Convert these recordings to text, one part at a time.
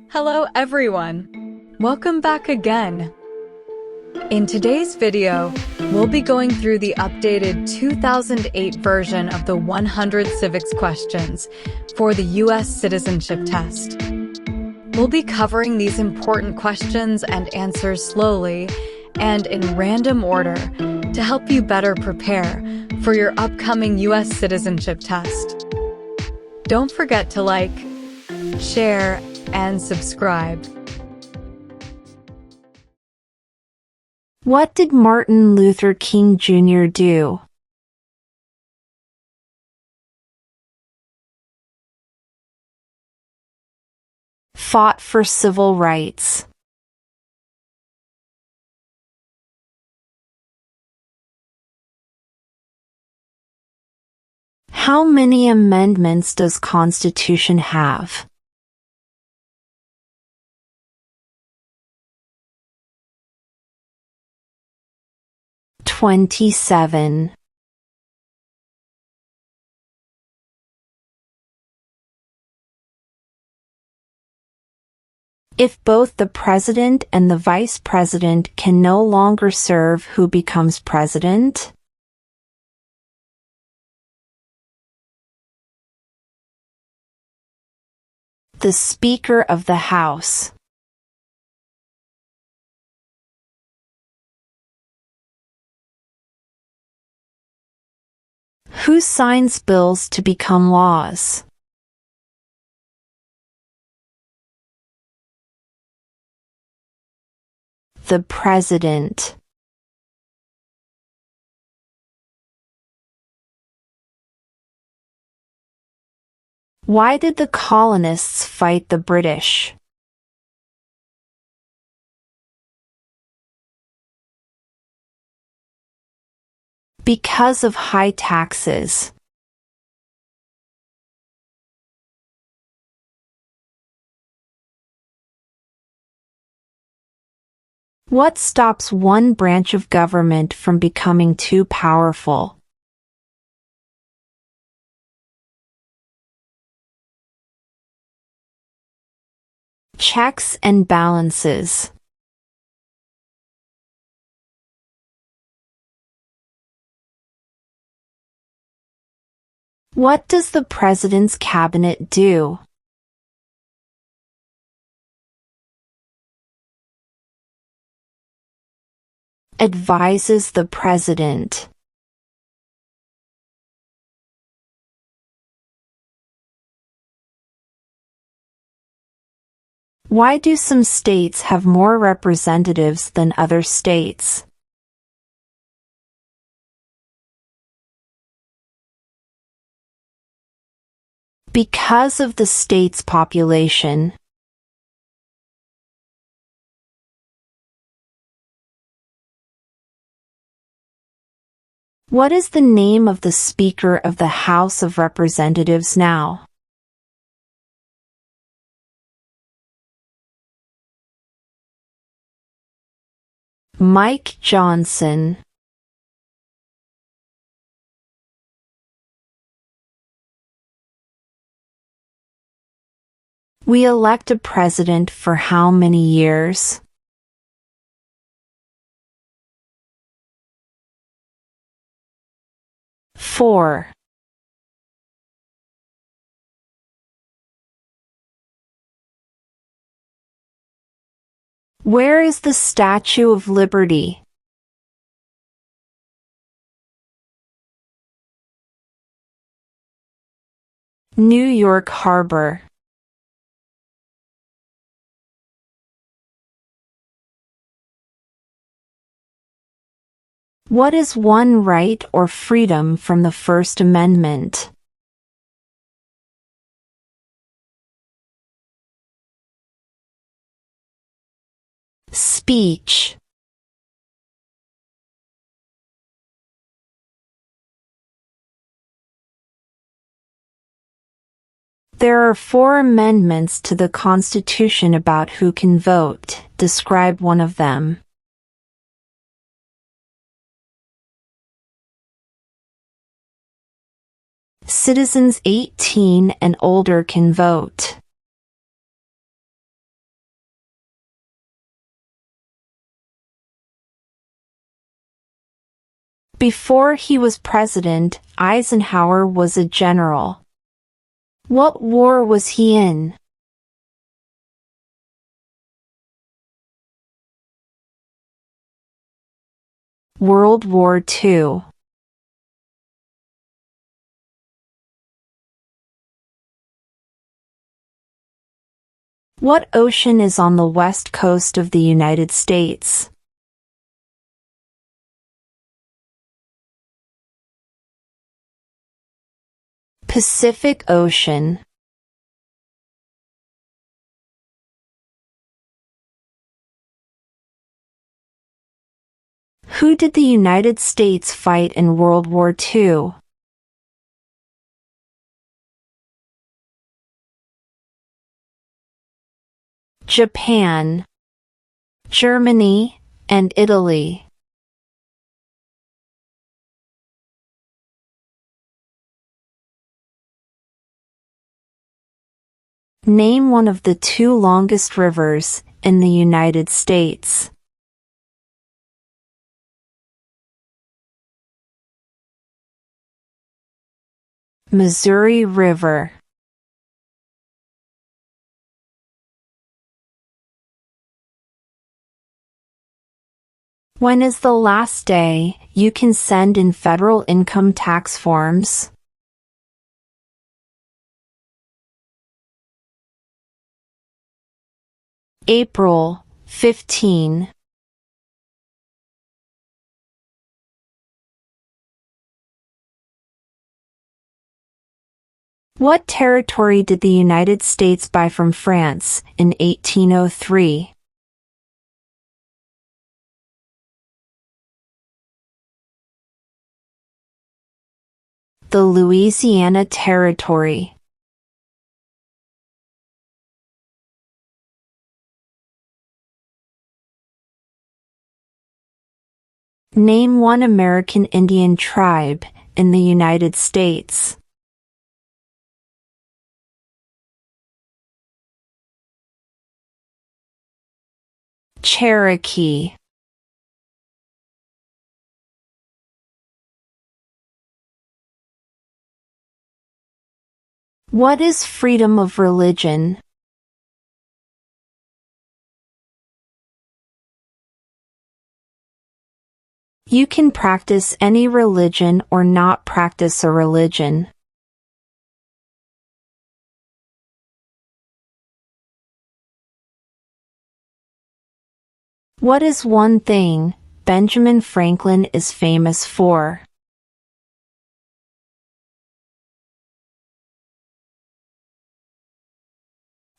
Hello everyone! Welcome back again! In today's video, we'll be going through the updated 2008 version of the 100 civics questions for the U.S. Citizenship Test. We'll be covering these important questions and answers slowly and in random order to help you better prepare for your upcoming U.S. Citizenship Test. Don't forget to like, share, and subscribe. What did Martin Luther King Jr. do? Fought for civil rights. How many amendments does Constitution have? 27. If both the president and the vice president can no longer serve, who becomes president? The Speaker of the House. Who signs bills to become laws? The President. Why did the colonists fight the British? Because of high taxes. What stops one branch of government from becoming too powerful? Checks and balances. What does the President's cabinet do? Advises the President. Why do some states have more representatives than other states? Because of the state's population. What is the name of the Speaker of the House of Representatives now? Mike Johnson. We elect a president for how many years? 4. Where is the Statue of Liberty? New York Harbor. What is one right or freedom from the First Amendment? Speech. There are 4 amendments to the Constitution about who can vote. Describe one of them. Citizens 18 and older can vote. Before he was president, Eisenhower was a general. What war was he in? World War II. What ocean is on the west coast of the United States? Pacific Ocean. Who did the United States fight in World War II? Japan, Germany, and Italy. Name one of the two longest rivers in the United States. Missouri River. When is the last day you can send in federal income tax forms? April 15. What territory did the United States buy from France in 1803? The Louisiana Territory. Name one American Indian tribe in the United States. Cherokee. What is freedom of religion? You can practice any religion or not practice a religion. What is one thing Benjamin Franklin is famous for?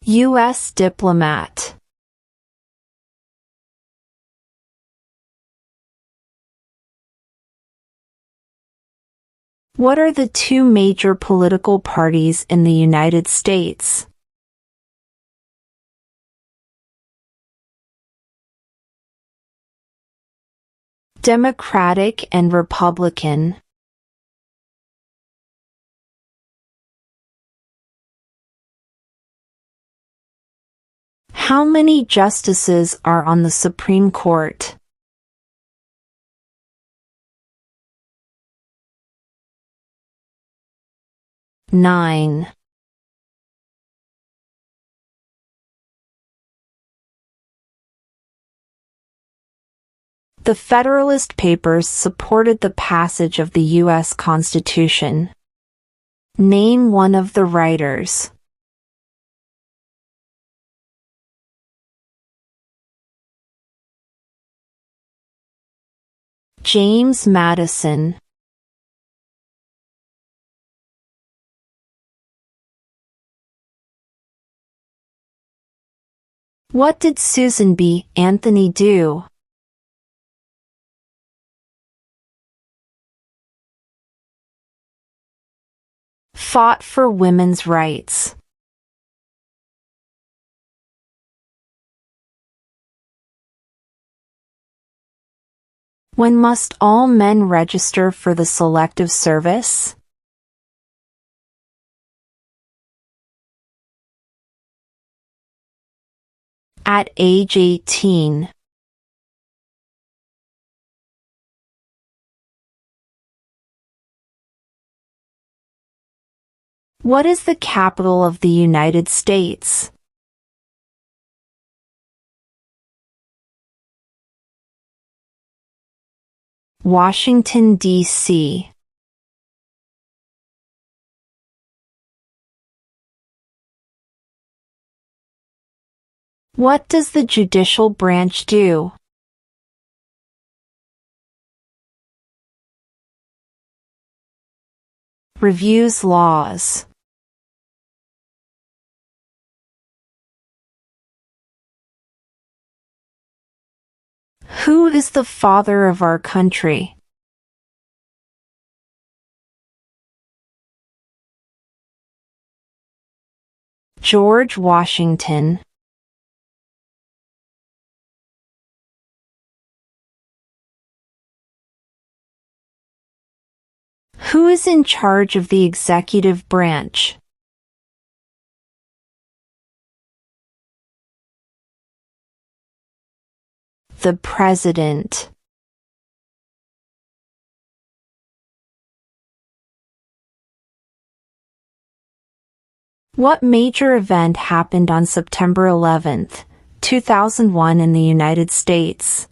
U.S. diplomat. What are the two major political parties in the United States? Democratic and Republican. How many justices are on the Supreme Court? 9. The Federalist Papers supported the passage of the U.S. Constitution. Name one of the writers. James Madison. What did Susan B. Anthony do? Fought for women's rights. When must all men register for the Selective Service? At age 18. What is the capital of the United States? Washington, D.C. What does the judicial branch do? Reviews laws. Who is the father of our country? George Washington. Who is in charge of the executive branch? The President. What major event happened on September 11, 2001 in the United States?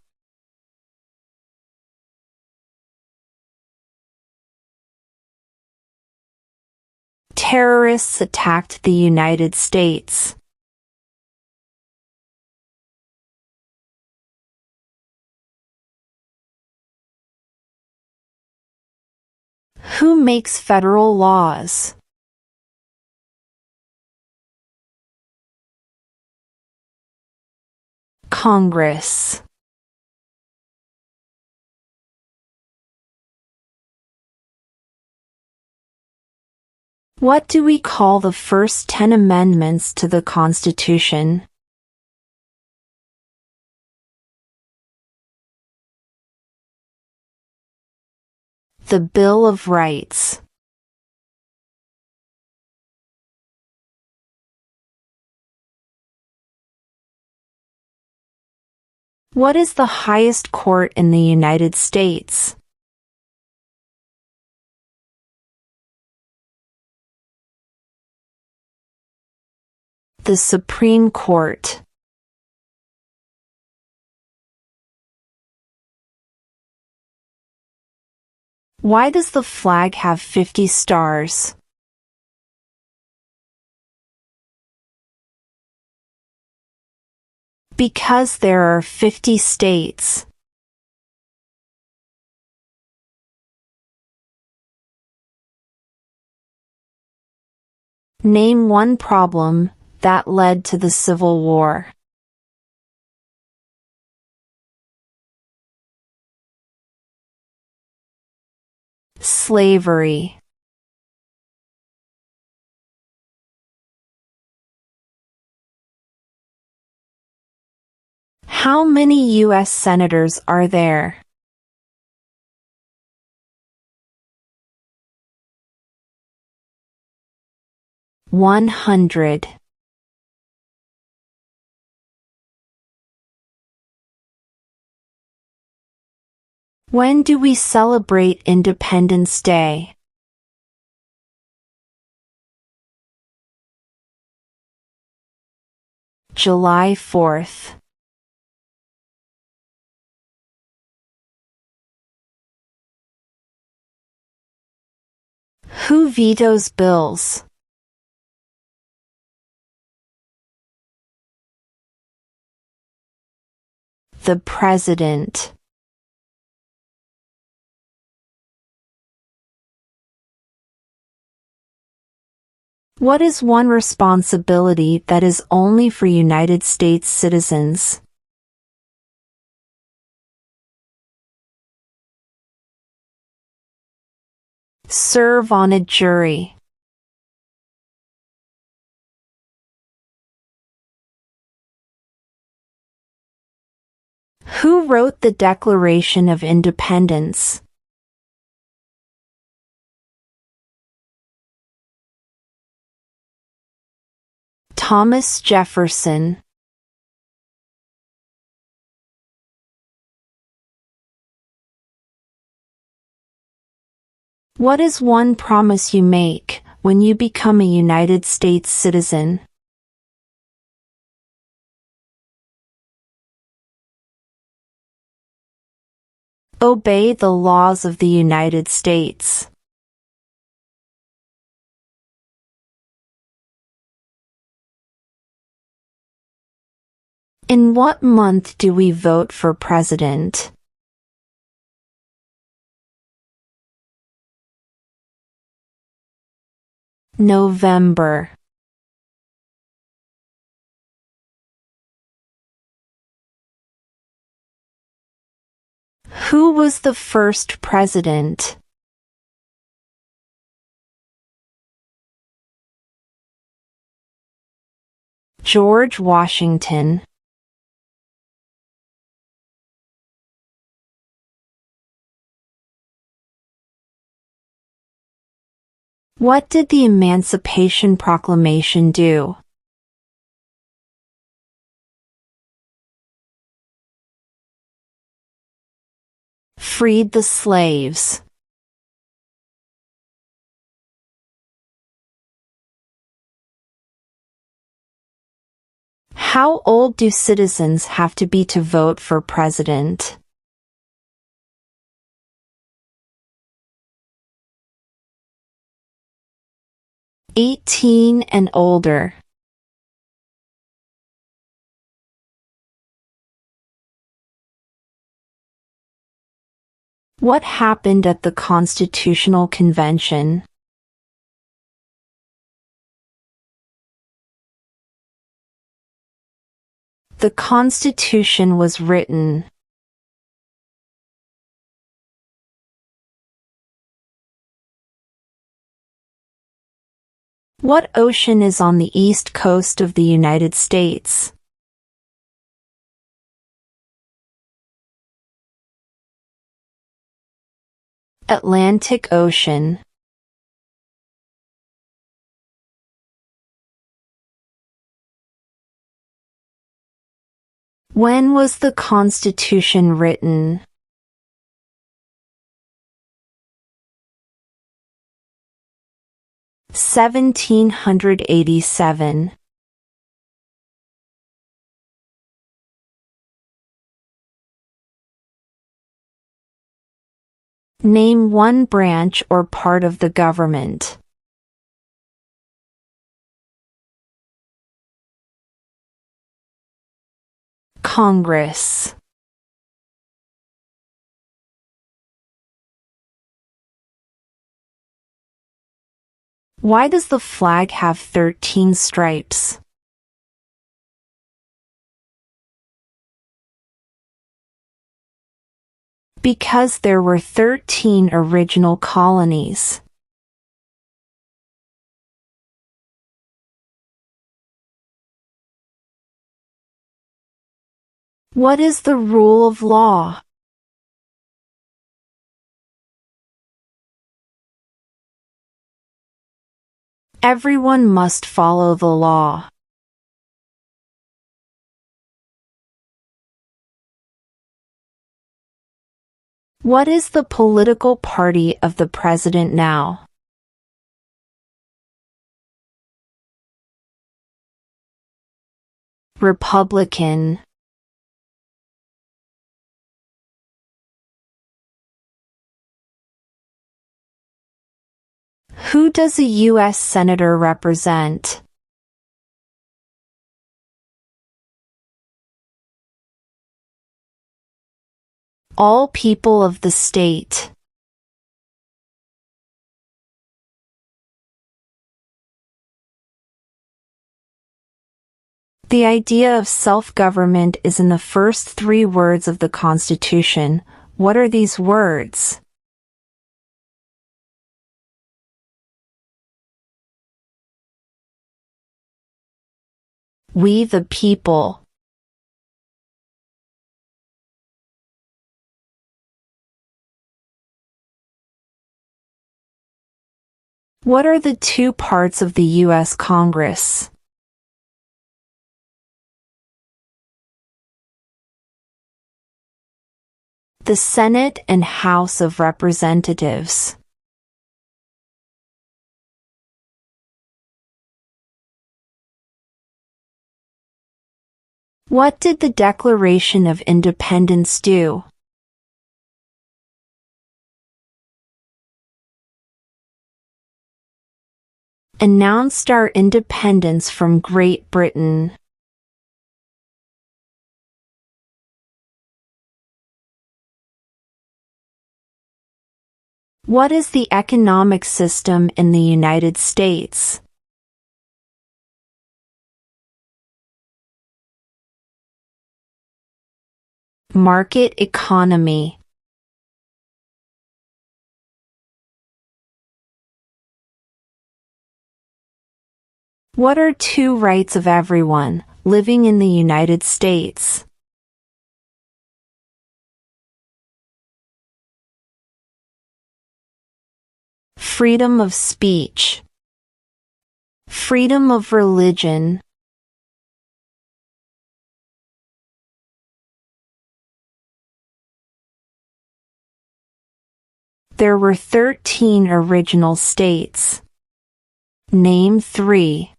Terrorists attacked the United States. Who makes federal laws? Congress. What do we call the first 10 amendments to the Constitution? The Bill of Rights. What is the highest court in the United States? The Supreme Court. Why does the flag have 50 stars? Because there are 50 states. Name one problem that led to the Civil War. Slavery. How many U.S. senators are there? $100. When do we celebrate Independence Day? July 4th. Who vetoes bills? The President. What is one responsibility that is only for United States citizens? Serve on a jury. Who wrote the Declaration of Independence? Thomas Jefferson. What is one promise you make, when you become a United States citizen? Obey the laws of the United States. In what month do we vote for president? November. Who was the first president? George Washington. What did the Emancipation Proclamation do? Freed the slaves. How old do citizens have to be to vote for president? 18 and older. What happened at the Constitutional Convention? The Constitution was written. What ocean is on the east coast of the United States? Atlantic Ocean. When was the Constitution written? (1787). Name one branch or part of the government. Congress. Why does the flag have 13 stripes? Because there were 13 original colonies. What is the rule of law? Everyone must follow the law. What is the political party of the president now? Republican. Who does a U.S. Senator represent? All people of the state. The idea of self-government is in the first 3 words of the Constitution. What are these words? We the people. What are the 2 parts of the U.S. Congress? The Senate and House of Representatives. What did the Declaration of Independence do? Announced our independence from Great Britain. What is the economic system in the United States? Market economy. What are two rights of everyone living in the United States? Freedom of speech. Freedom of religion. There were 13 original states. Name 3.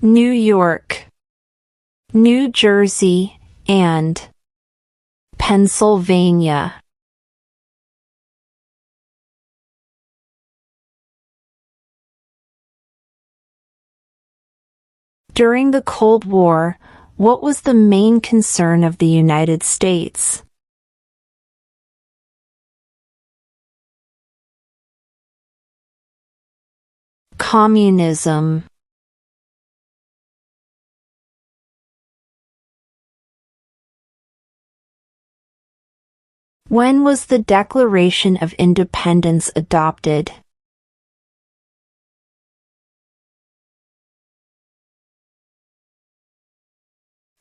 New York, New Jersey, and Pennsylvania. During the Cold War, what was the main concern of the United States? Communism. When was the Declaration of Independence adopted?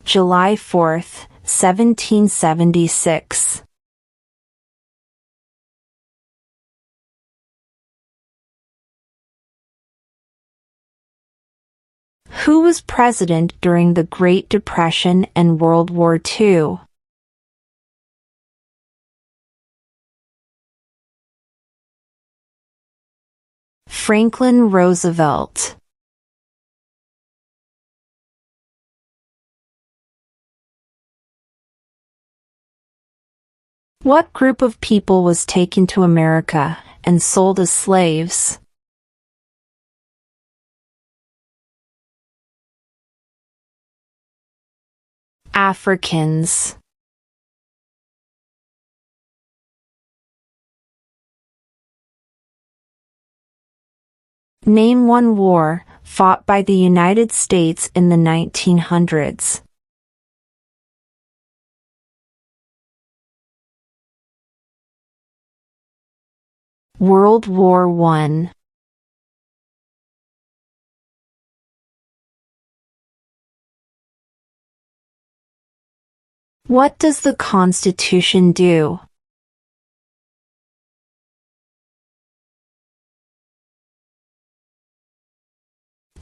July 4, 1776. Who was president during the Great Depression and World War II? Franklin Roosevelt. What group of people was taken to America and sold as slaves? Africans. Name one war fought by the United States in the 1900s. World War I. What does the Constitution do?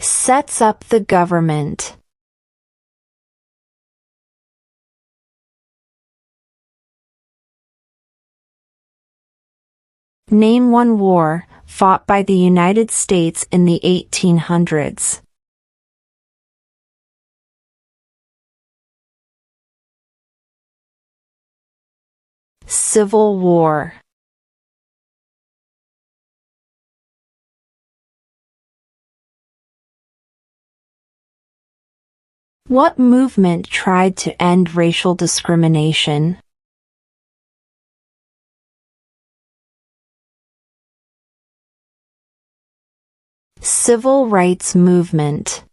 Sets up the government. Name one war fought by the United States in the 1800s. Civil War. What movement tried to end racial discrimination? Civil rights movement.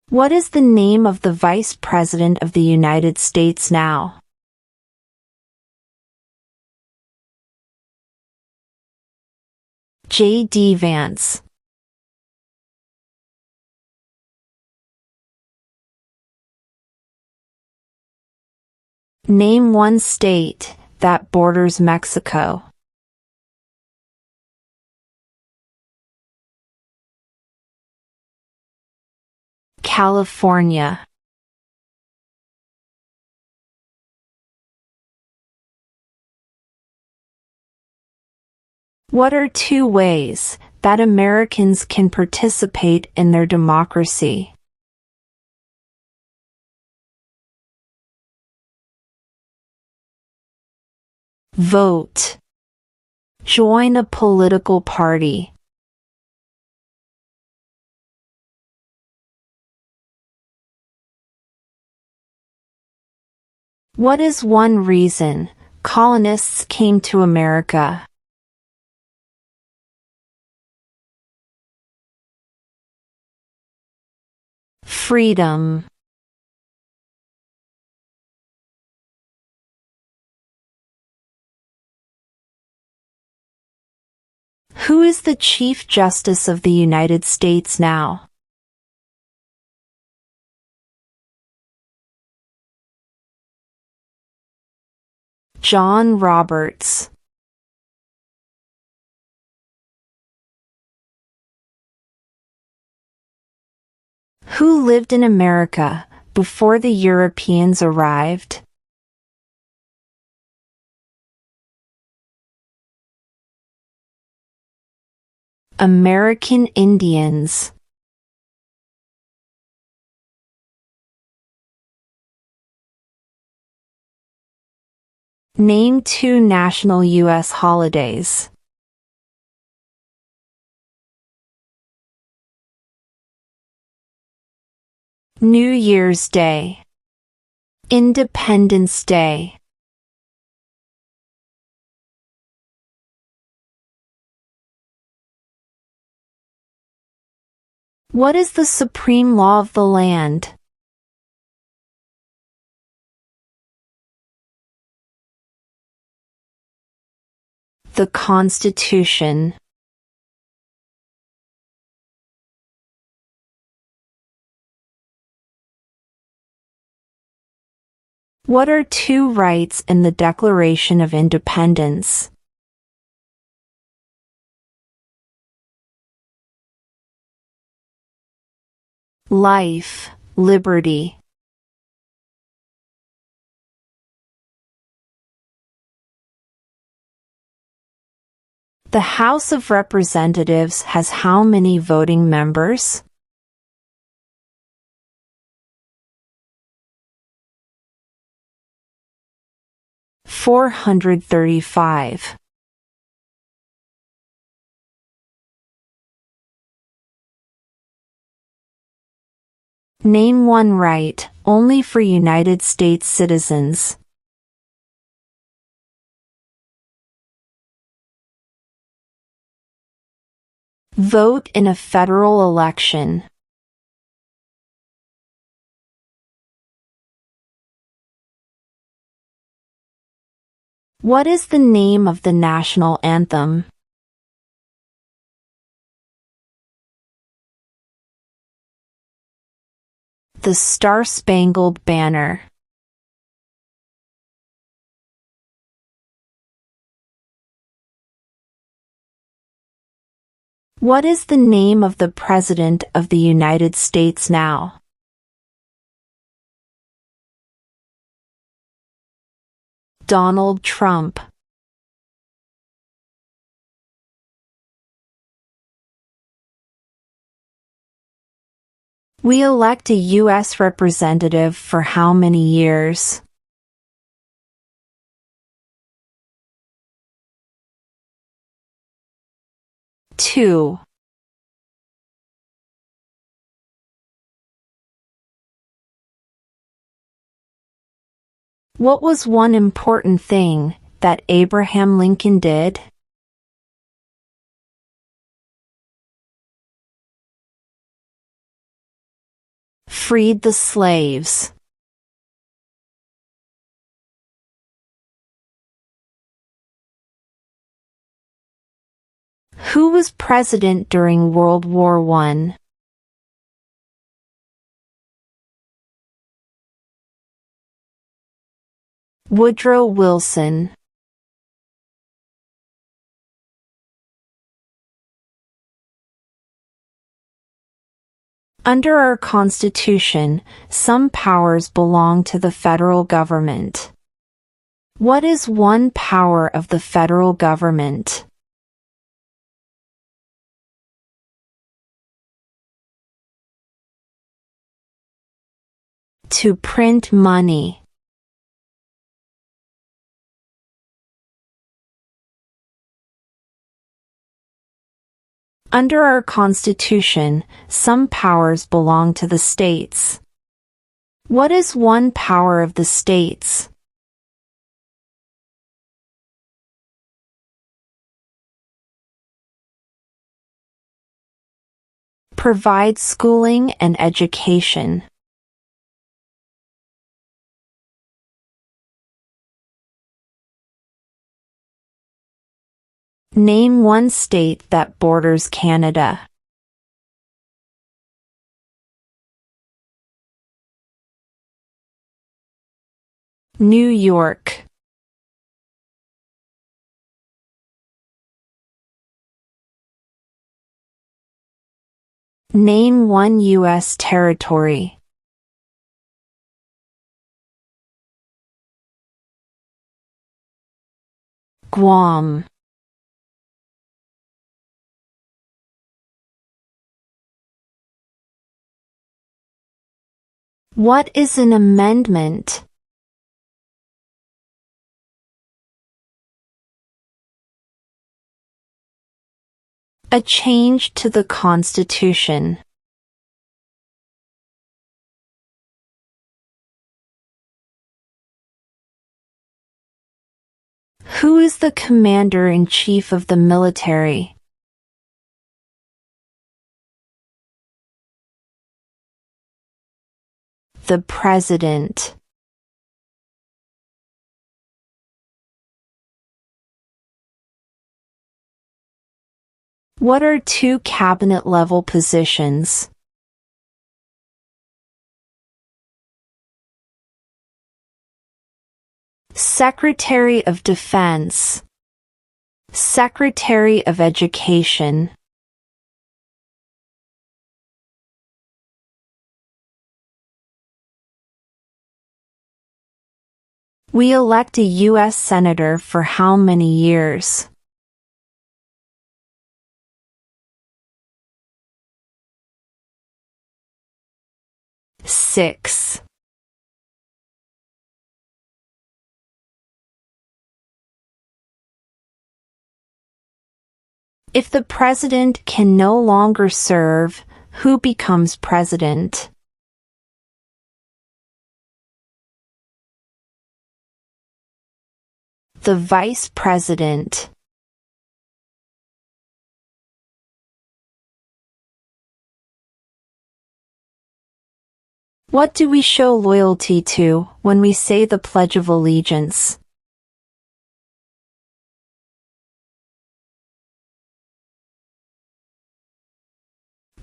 What is the name of the Vice President of the United States now? J.D. Vance. Name one state that borders Mexico. California. What are 2 ways that Americans can participate in their democracy? Vote. Join a political party. What is one reason colonists came to America? Freedom. Who is the Chief Justice of the United States now? John Roberts. Who lived in America before the Europeans arrived? American Indians. Name 2 national U.S. holidays. New Year's Day. Independence Day. What is the supreme law of the land? The Constitution. What are 2 rights in the Declaration of Independence? Life, liberty. The House of Representatives has how many voting members? $435. Name 1 right only for United States citizens. Vote in a federal election. What is the name of the national anthem? The Star-Spangled Banner. What is the name of the President of the United States now? Donald Trump. We elect a U.S. representative for how many years? Two. What was one important thing that Abraham Lincoln did? Freed the slaves. Who was president during World War I? Woodrow Wilson. Under our Constitution, some powers belong to the federal government. What is one power of the federal government? To print money. Under our Constitution, some powers belong to the states. What is one power of the states? Provide schooling and education. Name one state that borders Canada. New York. Name one U.S. territory. Guam. What is an amendment? A change to the Constitution. Who is the Commander-in-Chief of the military? The President. What are two cabinet-level positions? Secretary of Defense. Secretary of Education. We elect a U.S. Senator for how many years? Six. If the president can no longer serve, who becomes president? The vice president. What do we show loyalty to when we say the Pledge of Allegiance?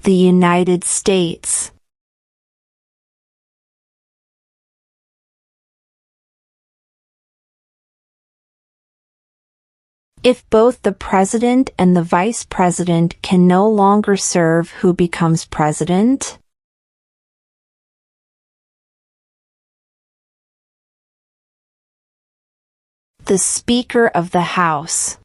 The United States. If both the president and the vice president can no longer serve, who becomes president? The Speaker of the House.